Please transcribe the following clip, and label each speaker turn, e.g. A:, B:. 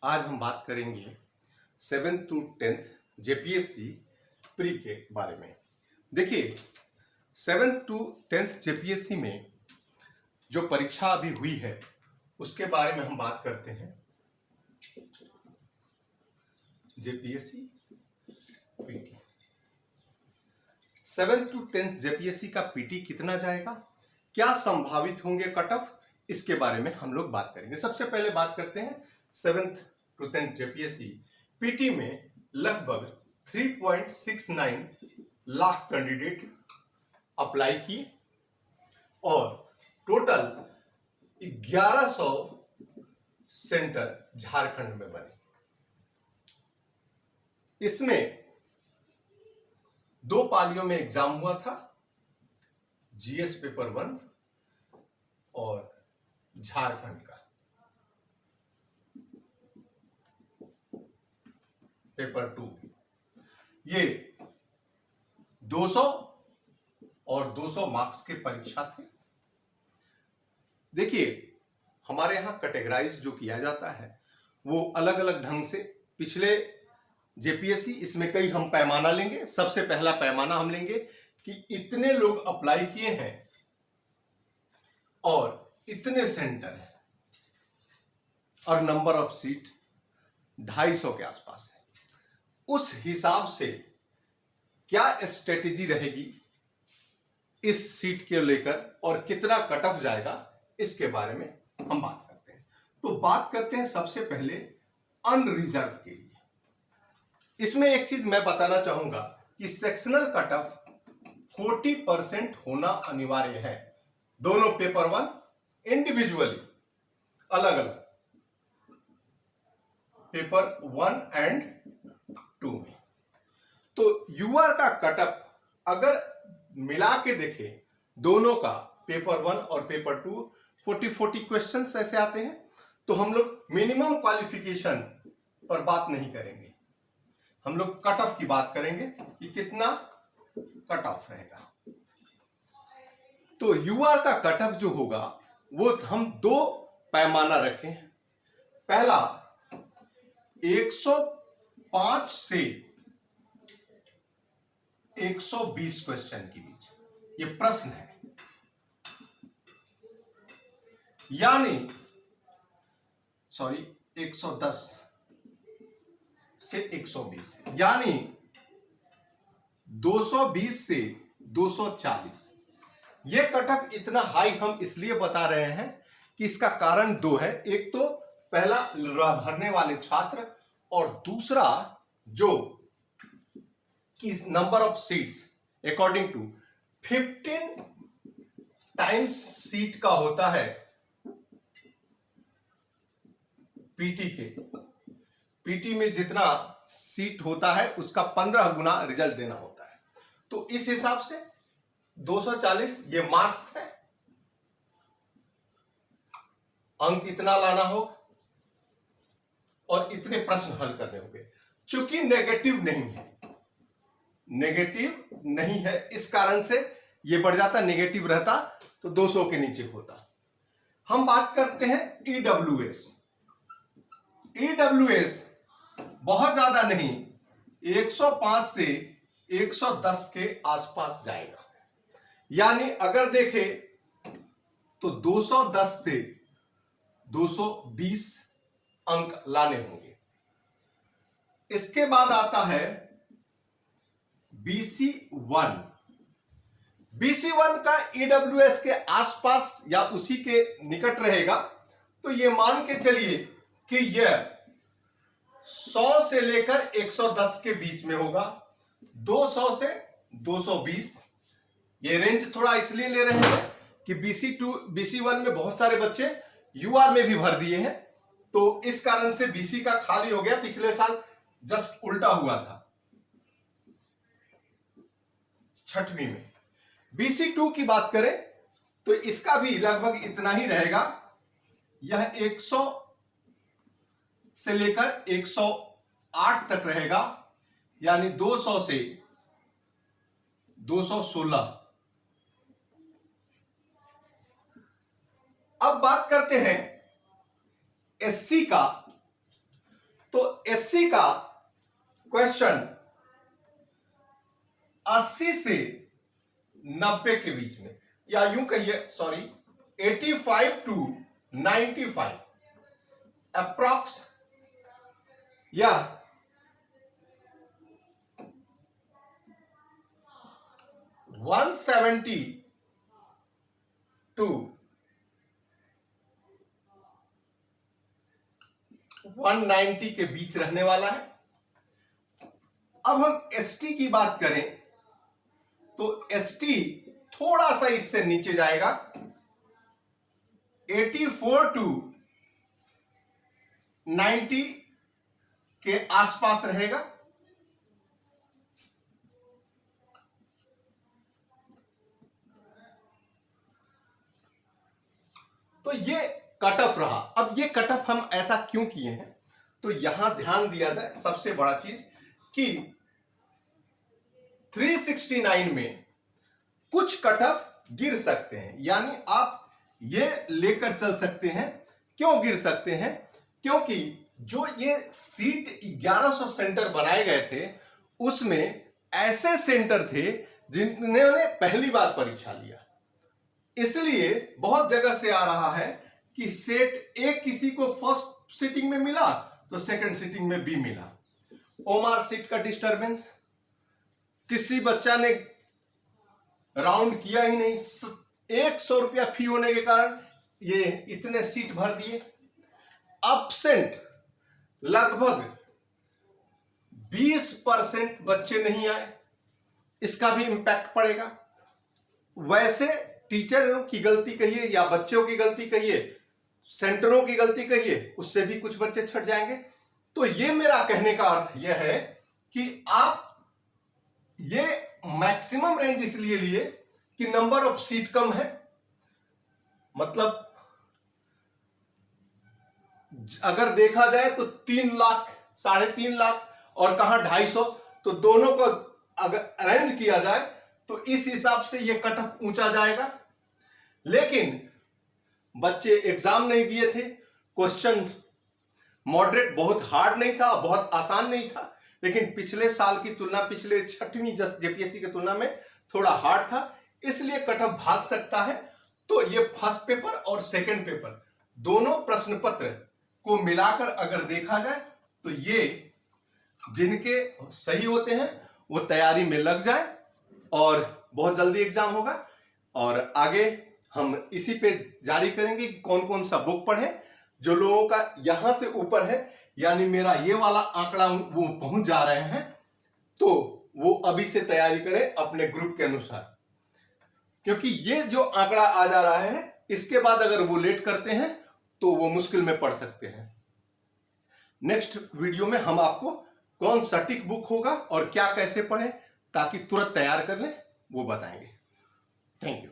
A: आज हम बात करेंगे 7th to 10th JPSC pre के बारे में। देखिए 7th to 10th जेपीएससी में जो परीक्षा अभी हुई है उसके बारे में हम बात करते हैं। JPSC PT 7th to 10th JPSC का पीटी कितना जाएगा, क्या संभावित होंगे कट ऑफ, इसके बारे में हम लोग बात करेंगे। सबसे पहले बात करते हैं 7th to 10th JPSC PT में लगभग 3.69 लाख कैंडिडेट अप्लाई किए और टोटल 1100 सेंटर झारखंड में बने। इसमें 2 पालियों में एग्जाम हुआ था, जीएस पेपर 1 और झारखंड का पेपर 2। ये 200 और 200 मार्क्स के परीक्षा थे। देखिए हमारे यहां कैटेगराइज जो किया जाता है वो अलग अलग ढंग से। पिछले जेपीएससी इसमें कई हम पैमाना लेंगे। सबसे पहला पैमाना हम लेंगे कि इतने लोग अप्लाई किए हैं और इतने सेंटर हैं और नंबर ऑफ सीट 250 के आसपास है। उस हिसाब से क्या स्ट्रेटेजी रहेगी इस सीट के लेकर और कितना कट ऑफ जाएगा, इसके बारे में हम बात करते हैं। तो बात करते हैं सबसे पहले अनरिजर्व के लिए। इसमें एक चीज मैं बताना चाहूंगा कि सेक्शनल कट ऑफ 40% होना अनिवार्य है। दोनों पेपर 1 इंडिविजुअली अलग अलग, पेपर 1 एंड 2 में। तो यूआर का कट ऑफ अगर मिला के देखें दोनों का, पेपर 1 और पेपर 2, 40 क्वेश्चंस ऐसे आते हैं। तो हम लोग मिनिमम क्वालिफिकेशन पर बात नहीं करेंगे, हम लोग कट ऑफ की बात करेंगे कि कितना कट ऑफ रहेगा। तो यूआर का कट ऑफ जो होगा वो हम 2 पैमाना रखें। पहला 105 से 120 क्वेश्चन के बीच ये प्रश्न है, यानी 110 से 120, यानी 220 से 240। ये कट ऑफ इतना हाई हम इसलिए बता रहे हैं कि इसका कारण 2 है। एक तो पहला भरने वाले छात्र और दूसरा जो कि number of seats according to 15 times seat का होता है पीटी में जितना सीट होता है उसका 15 गुना रिजल्ट देना होता है। तो इस हिसाब से 240 ये मार्क्स है, अंक इतना लाना होगा और इतने प्रश्न हल करने होंगे। चूंकि नेगेटिव नहीं है इस कारण से ये बढ़ जाता। नेगेटिव रहता तो 200 के नीचे होता। हम बात करते हैं ईडब्ल्यूएस बहुत ज्यादा नहीं, 105 से 110 के आसपास जाएगा। यानी अगर देखें तो 210 से 220 अंक लाने होंगे। इसके बाद आता है BC1 का ईडब्ल्यूएस के आसपास या उसी के निकट रहेगा। तो ये मान के चलिए कि यह 100 से लेकर 110 के बीच में होगा, 200 से 220। ये रेंज थोड़ा इसलिए ले रहे हैं कि BC1 में बहुत सारे बच्चे यूआर में भी भर दिए हैं, तो इस कारण से बीसी का खाली हो गया। पिछले साल जस्ट उल्टा हुआ था 6वीं में। BC2 की बात करें तो इसका भी लगभग इतना ही रहेगा। यह 100 से लेकर 108 तक रहेगा, यानी 200 से 216। अब बात करते हैं एससी का, तो एससी का क्वेश्चन 80 से 90 के बीच में, या यूं कहिए, सॉरी, 85 टू 95 अप्रॉक्स, या 170 टू 190 के बीच रहने वाला है। अब हम एसटी की बात करें तो एसटी थोड़ा सा इससे नीचे जाएगा, 84 टू 90 के आसपास रहेगा। तो ये कट ऑफ रहा। अब ये कट ऑफ हम ऐसा क्यों किए हैं, तो यहां ध्यान दिया जाए सबसे बड़ा चीज कि 369 में कुछ कट ऑफ गिर सकते हैं, यानी आप ये लेकर चल सकते हैं। क्यों गिर सकते हैं? क्योंकि जो ये सीट 1100 सेंटर बनाए गए थे उसमें ऐसे सेंटर थे जिन्होंने पहली बार परीक्षा लिया, इसलिए बहुत जगह से आ रहा है कि सेट ए किसी को फर्स्ट सीटिंग में मिला तो सेकंड सीटिंग में बी मिला। ओमार सीट का डिस्टरबेंस, किसी बच्चा ने राउंड किया ही नहीं, 100 रुपया फी होने के कारण ये इतने सीट भर दिए। एब्सेंट लगभग 20% बच्चे नहीं आए, इसका भी इंपैक्ट पड़ेगा। वैसे टीचरों की गलती कहिए या बच्चों की गलती कहिए, सेंटरों की गलती कहिए, उससे भी कुछ बच्चे छट जाएंगे। तो ये मेरा कहने का अर्थ यह है कि आप ये मैक्सिमम रेंज इसलिए लिए कि नंबर ऑफ सीट कम है, मतलब अगर देखा जाए तो 3 लाख, 3.5 लाख और कहां 250, तो दोनों को अगर अरेंज किया जाए तो इस हिसाब से ये कट ऑफ ऊंचा जाएगा। लेकिन बच्चे एग्जाम नहीं दिए थे, क्वेश्चन मॉडरेट, बहुत हार्ड नहीं था, बहुत आसान नहीं था, लेकिन पिछले साल की तुलना, पिछले 6वीं जेपीएससी की तुलना में थोड़ा हार्ड था, इसलिए कट ऑफ भाग सकता है। तो ये फर्स्ट पेपर और सेकंड पेपर दोनों प्रश्न पत्र को मिलाकर अगर देखा जाए तो ये जिनके सही होते हैं वो तैयारी में लग जाए और बहुत जल्दी एग्जाम होगा। और आगे हम इसी पे जारी करेंगे कि कौन कौन सा बुक पढ़े। जो लोगों का यहां से ऊपर है, यानी मेरा ये वाला आंकड़ा वो पहुंच जा रहे हैं, तो वो अभी से तैयारी करें अपने ग्रुप के अनुसार, क्योंकि ये जो आंकड़ा आ जा रहा है इसके बाद अगर वो लेट करते हैं तो वो मुश्किल में पड़ सकते हैं। नेक्स्ट वीडियो में हम आपको कौन सटीक बुक होगा और क्या कैसे पढ़ें ताकि तुरंत तैयार कर लें वो बताएंगे। Thank you.